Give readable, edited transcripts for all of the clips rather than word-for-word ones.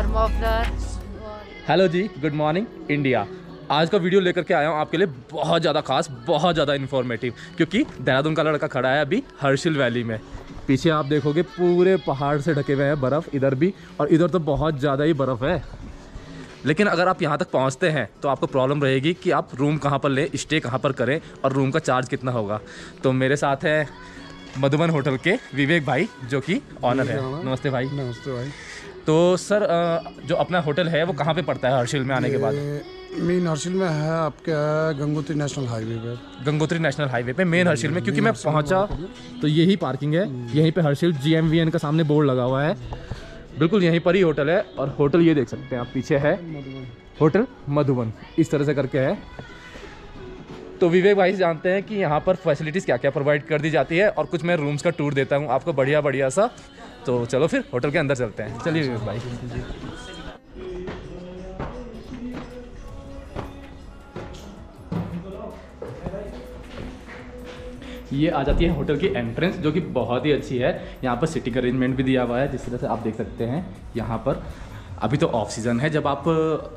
और muffler. Hello जी, good morning India. आज का वीडियो लेकर के आया हूँ आपके लिए बहुत ज़्यादा खास, बहुत ज़्यादा इन्फॉर्मेटिव, क्योंकि देहरादून का लड़का खड़ा है अभी हर्षिल वैली में। पीछे आप देखोगे पूरे पहाड़ से ढके हुए हैं बर्फ़, इधर भी और इधर तो बहुत ज़्यादा ही बर्फ़ है। लेकिन अगर आप यहाँ तक पहुँचते हैं तो आपको प्रॉब्लम रहेगी कि आप रूम कहाँ पर लें, स्टे कहाँ पर करें और रूम का चार्ज कितना होगा। तो मेरे साथ है मधुबन होटल के विवेक भाई, जो कि ऑनर है। नमस्ते भाई। नमस्ते भाई। तो सर, जो अपना होटल है वो कहाँ पे पड़ता है हर्षिल में आने के बाद? मेन हर्षिल में है आपके गंगोत्री नेशनल हाईवे पे। गंगोत्री नेशनल हाईवे पे मेन हर्षिल में, क्योंकि मैं पहुंचा तो यही पार्किंग है, यहीं पे हर्षिल GMVN का सामने बोर्ड लगा हुआ है, बिल्कुल यहीं पर ही होटल है। और होटल ये देख सकते हैं आप, पीछे है होटल मधुबन, इस तरह से करके है। तो विवेक भाई से जानते हैं कि यहाँ पर फैसिलिटीज़ क्या क्या प्रोवाइड कर दी जाती है, और कुछ मैं रूम्स का टूर देता हूँ आपको बढ़िया बढ़िया सा। तो चलो फिर होटल के अंदर चलते हैं। चलिए विवेक भाई। ये आ जाती है होटल की एंट्रेंस, जो कि बहुत ही अच्छी है। यहाँ पर सिटिंग अरेंजमेंट भी दिया हुआ है, जिस तरह से आप देख सकते हैं। यहाँ पर अभी तो ऑफ सीज़न है, जब आप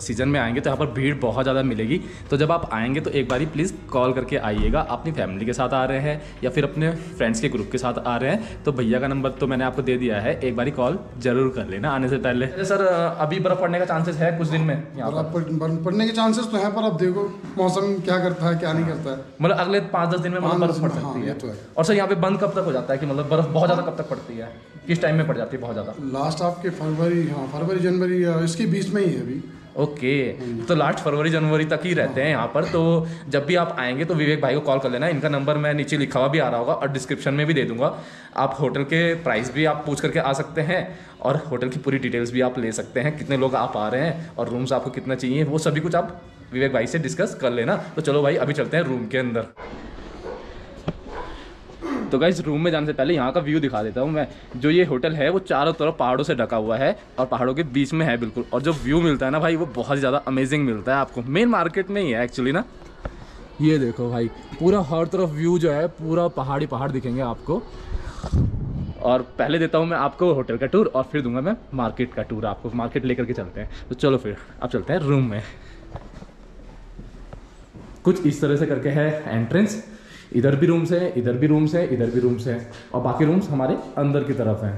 सीज़न में आएंगे तो यहाँ पर भीड़ बहुत ज़्यादा मिलेगी। तो जब आप आएंगे तो एक बारी प्लीज़ कॉल करके आइएगा। अपनी फैमिली के साथ आ रहे हैं या फिर अपने फ्रेंड्स के ग्रुप के साथ आ रहे हैं तो भैया का नंबर तो मैंने आपको दे दिया है, एक बारी कॉल ज़रूर कर लेना आने से पहले। सर, अभी बर्फ़ पड़ने का चांसेस है कुछ दिन में यहाँ पर? पड़ने के चांसेस तो हैं, पर अब देखो मौसम क्या करता है क्या नहीं करता है। मतलब अगले 5-10 दिन में बर्फ़ पड़ सकती है। तो है। और सर यहाँ पे बंद कब तक हो जाता है कि मतलब बर्फ़ बहुत ज़्यादा कब तक पड़ती है, किस टाइम में पड़ जाती है बहुत ज़्यादा? लास्ट आपके फरवरी, फरवरी जनवरी इसके बीच में ही है अभी। ओके, तो लास्ट फरवरी जनवरी तक ही रहते हैं यहाँ पर। तो जब भी आप आएंगे तो विवेक भाई को कॉल कर लेना। इनका नंबर मैं नीचे लिखा हुआ भी आ रहा होगा और डिस्क्रिप्शन में भी दे दूंगा। आप होटल के प्राइस भी आप पूछ करके आ सकते हैं और होटल की पूरी डिटेल्स भी आप ले सकते हैं, कितने लोग आप आ रहे हैं और रूम्स आपको कितना चाहिए, वो सभी कुछ आप विवेक भाई से डिस्कस कर लेना। तो चलो भाई, अभी चलते हैं रूम के अंदर। तो गाइस, रूम में जाने से पहले यहाँ का व्यू दिखा देता हूँ मैं। जो ये होटल है वो चारों तरफ पहाड़ों से ढका हुआ है और पहाड़ों के बीच में है बिल्कुल। और जो व्यू मिलता है ना भाई, वो बहुत ज़्यादा अमेजिंग मिलता है आपको। मेन मार्केट में ही है एक्चुअली ना। ये देखो भाई, पूरा हर तरफ व्यू जो है, पूरा पहाड़ी पहाड़ दिखेंगे आपको। और पहले देता हूँ मैं आपको होटल का टूर और फिर दूंगा मैं मार्केट का टूर आपको। मार्केट लेकर के चलते हैं। तो चलो फिर अब चलते हैं रूम में। कुछ इस तरह से करके है एंट्रेंस। इधर भी रूम्स है, इधर भी रूम्स है, इधर भी रूम्स है, और बाकी रूम्स हमारे अंदर की तरफ हैं।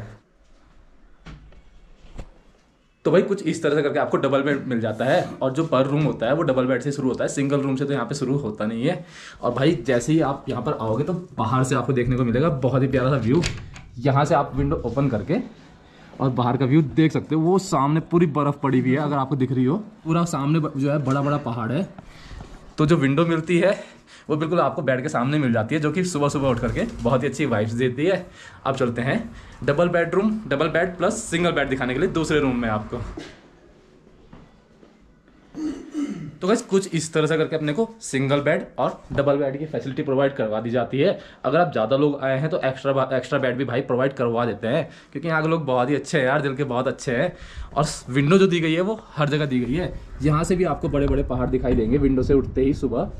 तो भाई कुछ इस तरह से करके आपको डबल बेड मिल जाता है। और जो पर रूम होता है वो डबल बेड से शुरू होता है, सिंगल रूम से तो यहाँ पे शुरू होता नहीं है। और भाई जैसे ही आप यहाँ पर आओगे तो बाहर से आपको देखने को मिलेगा बहुत ही प्यारा सा व्यू। यहाँ से आप विंडो ओपन करके और बाहर का व्यू देख सकते हो। वो सामने पूरी बर्फ़ पड़ी हुई है, अगर आपको दिख रही हो। पूरा सामने जो है बड़ा बड़ा पहाड़ है। तो जो विंडो मिलती है वो बिल्कुल आपको बेड के सामने मिल जाती है, जो कि सुबह सुबह उठ करके बहुत ही अच्छी वाइब्स देती है। अब चलते हैं double bed plus single bed दिखाने के लिए दूसरे रूम में आपको। तो गाइस कुछ इस तरह से करके अपने को सिंगल बेड और डबल बेड की फैसिलिटी प्रोवाइड करवा दी जाती है। अगर आप ज़्यादा लोग आए हैं तो एक्स्ट्रा बेड भी भाई प्रोवाइड करवा देते हैं, क्योंकि यहाँ के लोग बहुत ही अच्छे हैं यार, दिल के बहुत अच्छे हैं। और विंडो जो दी गई है वो हर जगह दी गई है। यहाँ से भी आपको बड़े बड़े पहाड़ दिखाई देंगे विंडो से उठते ही सुबह।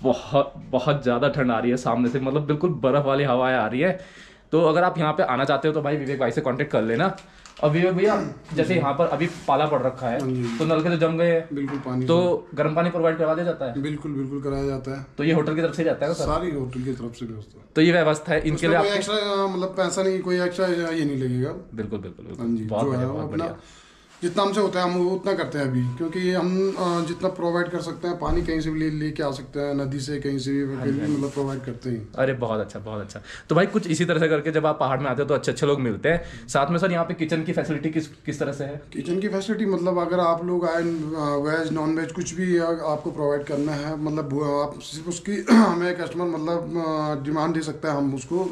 बहुत ज़्यादा ठंड आ रही है सामने से, मतलब बिल्कुल बर्फ़ वाली हवाएं आ रही है। तो अगर आप यहाँ पे आना चाहते हो तो भाई विवेक भाई से कांटेक्ट कर लेना। और विवेक भैया, जैसे यहाँ पर अभी पाला पड़ रखा है तो नलके तो जम गए हैं, बिल्कुल पानी, तो गर्म पानी प्रोवाइड करवा दिया जाता है? बिल्कुल बिल्कुल कराया जाता है। तो ये होटल की तरफ से जाता है सर? सारी होटल की तरफ से व्यवस्था। तो ये व्यवस्था है इनके लिए, कोई एक्स्ट्रा मतलब पैसा नहीं, कोई एक्स्ट्रा ये नहीं लगेगा। बिल्कुल बिल्कुल बिल्कुल। हाँ जी, बहुत जो बढ़िया, है बहुत अपना बढ़िया। जितना हमसे होता है हम उतना करते हैं अभी, क्योंकि हम जितना प्रोवाइड कर सकते हैं, पानी कहीं से भी लेके आ सकते हैं, नदी से कहीं से भी, फिर भी मतलब प्रोवाइड करते हैं। अरे बहुत अच्छा, बहुत अच्छा। तो भाई कुछ इसी तरह से करके जब आप पहाड़ में आते हो तो अच्छे अच्छे लोग मिलते हैं। साथ में सर यहाँ पे किचन की फैसिलिटी किस तरह से है? किचन की फैसिलिटी मतलब अगर आप लोग आए, वेज नॉन वेज कुछ भी आपको प्रोवाइड करना है, मतलब आप सिर्फ उसकी हमें कस्टमर मतलब डिमांड दे सकता है, हम उसको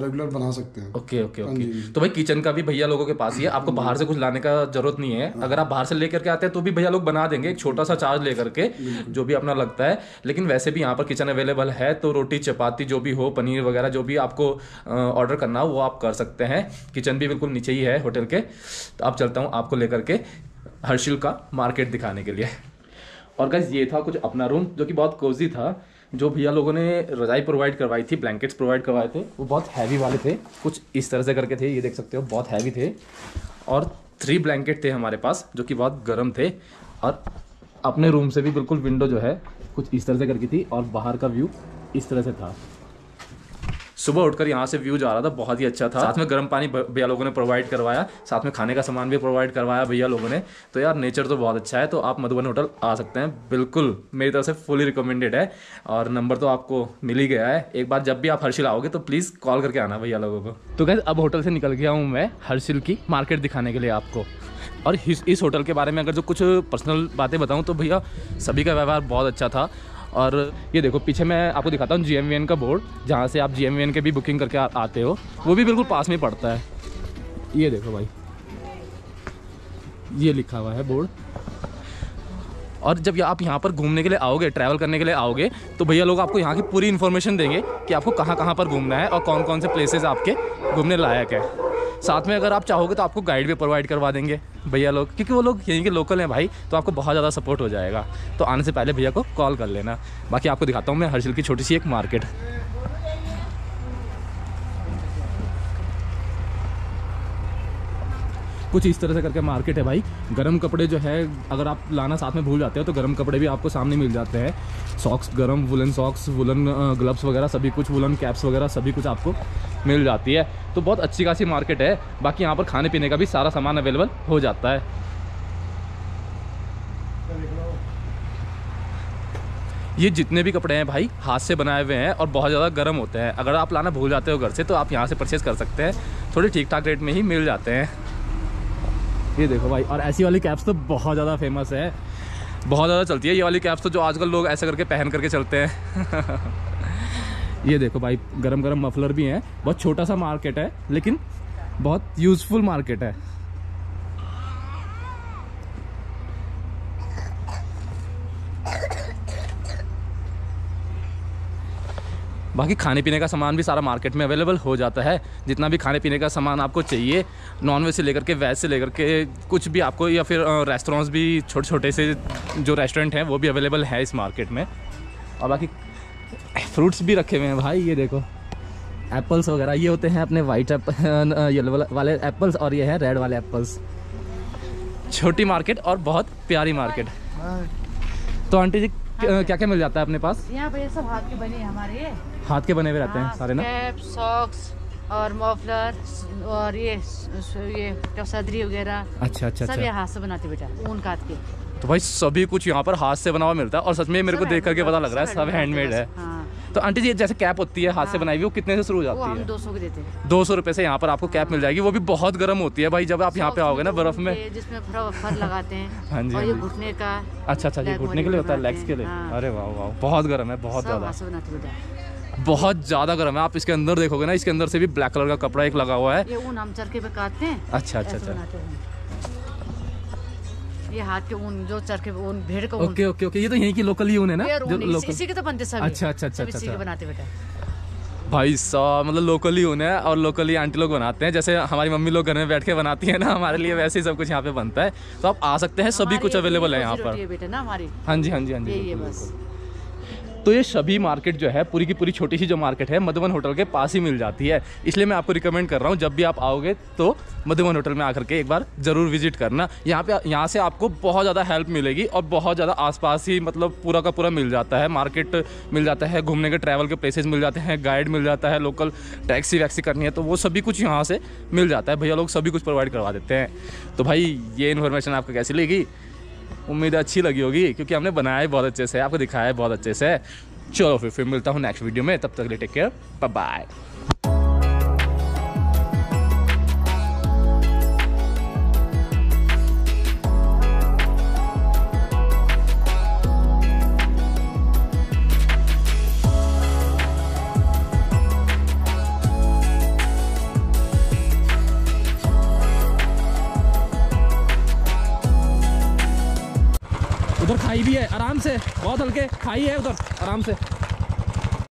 रेगुलर बना सकते हैं। Okay okay okay. तो भाई किचन का भी भैया लोगों के पास ही है, आपको बाहर से कुछ लाने का जरूरत नहीं है। अगर आप बाहर से लेकर के आते हैं तो भी भैया लोग बना देंगे, एक छोटा सा चार्ज लेकर के, जो भी अपना लगता है। लेकिन वैसे भी यहाँ पर किचन अवेलेबल है, तो रोटी चपाती जो भी हो, पनीर वगैरह जो भी आपको ऑर्डर करना हो वो आप कर सकते हैं। किचन भी बिल्कुल नीचे ही है होटल के। तो अब चलता हूँ आपको लेकर के हर्षिल का मार्केट दिखाने के लिए। और गाइस ये था कुछ अपना रूम, जो कि बहुत कोजी था। जो भैया लोगों ने रजाई प्रोवाइड करवाई थी, ब्लैंकेट्स प्रोवाइड करवाए थे, वो बहुत हैवी वाले थे, कुछ इस तरह से करके थे, ये देख सकते हो बहुत हैवी थे। और 3 ब्लैंकेट थे हमारे पास जो कि बहुत गर्म थे, और अपने रूम से भी बिल्कुल विंडो जो है कुछ इस तरह से करके थी और बाहर का व्यू इस तरह से था। सुबह उठकर यहाँ से व्यू जा रहा था, बहुत ही अच्छा था। साथ में गर्म पानी भैया लोगों ने प्रोवाइड करवाया, साथ में खाने का सामान भी प्रोवाइड करवाया भैया लोगों ने। तो यार नेचर तो बहुत अच्छा है, तो आप मधुबन होटल आ सकते हैं, बिल्कुल मेरी तरफ से फुली रिकमेंडेड है। और नंबर तो आपको मिल ही गया है। एक बार जब भी आप हर्षिल आओगे तो प्लीज़ कॉल करके आना भैया लोगों को। तो गाइस अब होटल से निकल गया हूँ मैं हर्षिल की मार्केट दिखाने के लिए आपको। और इस होटल के बारे में अगर जो कुछ पर्सनल बातें बताऊँ तो भैया सभी का व्यवहार बहुत अच्छा था। और ये देखो पीछे मैं आपको दिखाता हूँ GMVN का बोर्ड, जहाँ से आप GMVN के भी बुकिंग करके आते हो, वो भी बिल्कुल पास में पड़ता है। ये देखो भाई, ये लिखा हुआ है बोर्ड। और जब आप यहाँ पर घूमने के लिए आओगे, ट्रैवल करने के लिए आओगे, तो भैया लोग आपको यहाँ की पूरी इन्फॉर्मेशन देंगे कि आपको कहाँ कहाँ पर घूमना है और कौन कौन से प्लेसेस आपके घूमने लायक है। साथ में अगर आप चाहोगे तो आपको गाइड भी प्रोवाइड करवा देंगे भैया लोग, क्योंकि वो लोग यहीं के लोकल हैं भाई, तो आपको बहुत ज़्यादा सपोर्ट हो जाएगा। तो आने से पहले भैया को कॉल कर लेना। बाकी आपको दिखाता हूँ मैं हर्षिल की छोटी सी एक मार्केट। कुछ इस तरह से करके मार्केट है भाई। गर्म कपड़े जो है अगर आप लाना साथ में भूल जाते हो तो गर्म कपड़े भी आपको सामने मिल जाते हैं। सॉक्स, गर्म वुलन सॉक्स, वुलन ग्लव्स वगैरह सभी कुछ, वुलन कैप्स वगैरह सभी कुछ आपको मिल जाती है। तो बहुत अच्छी खासी मार्केट है। बाकी यहाँ पर खाने पीने का भी सारा सामान अवेलेबल हो जाता है। ये जितने भी कपड़े हैं भाई हाथ से बनाए हुए हैं और बहुत ज़्यादा गर्म होते हैं। अगर आप लाना भूल जाते हो घर से तो आप यहाँ से परचेज़ कर सकते हैं, थोड़े ठीक ठाक रेट में ही मिल जाते हैं। ये देखो भाई, और ऐसी वाली कैप्स तो बहुत ज़्यादा फेमस है, बहुत ज़्यादा चलती है ये वाली कैप्स तो, जो आजकल लोग ऐसे करके पहन करके चलते हैं। ये देखो भाई, गरम गरम मफलर भी हैं। बहुत छोटा सा मार्केट है लेकिन बहुत यूज़फुल मार्केट है। बाकी खाने पीने का सामान भी सारा मार्केट में अवेलेबल हो जाता है। जितना भी खाने पीने का सामान आपको चाहिए, नॉन वेज से लेकर के वेज से लेकर के कुछ भी आपको, या फिर रेस्टोरेंट्स भी छोटे छोटे से जो रेस्टोरेंट हैं वो भी अवेलेबल है इस मार्केट में। और बाकी फ्रूट्स भी रखे हुए हैं भाई। ये देखो एप्पल्स वगैरह, ये होते हैं अपने वाइट येलो वाले एप्पल्स, और ये है रेड वाले एप्पल्स। छोटी मार्केट और बहुत प्यारी मार्केट। तो आंटी जी क्या क्या मिल जाता है अपने पास? यहाँ पे सब हाथ के बने हमारे, हाथ के बने हुए रहते हैं सारे ना? कैप, सॉक्स और मफलर और ये सदरी वगैरह। अच्छा अच्छा सब अच्छा। ये हाथ से बनाते बेटा, ऊन काट के। तो भाई सभी कुछ यहाँ पर हाथ से बना हुआ मिलता है, और सच में मेरे को देख करके पता लग रहा है सब हैंडमेड है। हाँ। तो आंटी जी जैसे कैप होती है हाथ से बनाई हुई, वो कितने से शुरू हो वो जाती हम है? 200 के देते हैं। 200 रुपये से यहाँ पर आपको कैप मिल जाएगी। वो भी बहुत गर्म होती है भाई, जब आप यहाँ पे आओगे ना बर्फ में। जिसमें फर लगाते हैं। हाँ जी, और हाँ ये जी। घुटने का। अच्छा अच्छा, ये घुटने के लिए होता है, लेग्स के लिए। हाँ। अरे वाह वाह, बहुत गर्म है, बहुत सब ज़्यादा, हाथ से बनाते बेटा। बहुत ज़्यादा गर्म है। आप इसके अंदर देखोगे ना, इसके अंदर से भी ब्लैक कलर का कपड़ा एक लगा हुआ है। ये ऊन हम चरखे पे काटते हैं। अच्छा अच्छा ऐसे अच्छा। बनाते हैं। ये हाथ के ऊन, जो चरखे ऊन, भेड़ का ऊन। ओके ओके ओके, ये तो यहीं की लोकल ही ऊन है ना, जो लोकल। इसी के तो बनते सभी। अच्छा अच्छा अच्छा सब इसी अच्छा। के बनाते बेटा। भाई साहब मतलब लोकली ऊन है, और लोकली आंटी लोग बनाते हैं। जैसे हमारी मम्मी लोग घर में बैठ के बनाती है ना, हमारे लिए वैसे ही सब कुछ यहाँ पे बनता है। तो आप आ सकते हैं, सभी कुछ अवेलेबल है यहाँ पर। बेटा ना हमारी। हाँ जी हाँ जी हाँ जी, यही है बिल्कुल, बस। बिल्कुल। तो ये सभी मार्केट जो है पूरी की पूरी छोटी सी जो मार्केट है मधुबन होटल के पास ही मिल जाती है। इसलिए मैं आपको रिकमेंड कर रहा हूँ, जब भी आप आओगे तो मधुबन होटल में आकर के एक बार ज़रूर विजिट करना। यहाँ से आपको बहुत ज़्यादा हेल्प मिलेगी, और बहुत ज़्यादा आसपास ही मतलब पूरा का पूरा मिल जाता है। मार्केट मिल जाता है, घूमने के ट्रैवल के प्लेसेस मिल जाते हैं, गाइड मिल जाता है, लोकल टैक्सी वैक्सी करनी है तो वो सभी कुछ यहाँ से मिल जाता है। भैया लोग सभी कुछ प्रोवाइड करवा देते हैं। तो भाई ये इन्फॉर्मेशन आपको कैसी लगी? उम्मीद अच्छी लगी होगी, क्योंकि हमने बनाया है बहुत अच्छे से, आपको दिखाया है बहुत अच्छे से। चलो फिर मिलता हूँ नेक्स्ट वीडियो में, तब तक के लिए टेक केयर, बाय बाय। उधर खाई भी है आराम से, बहुत हल्के खाई है उधर आराम से।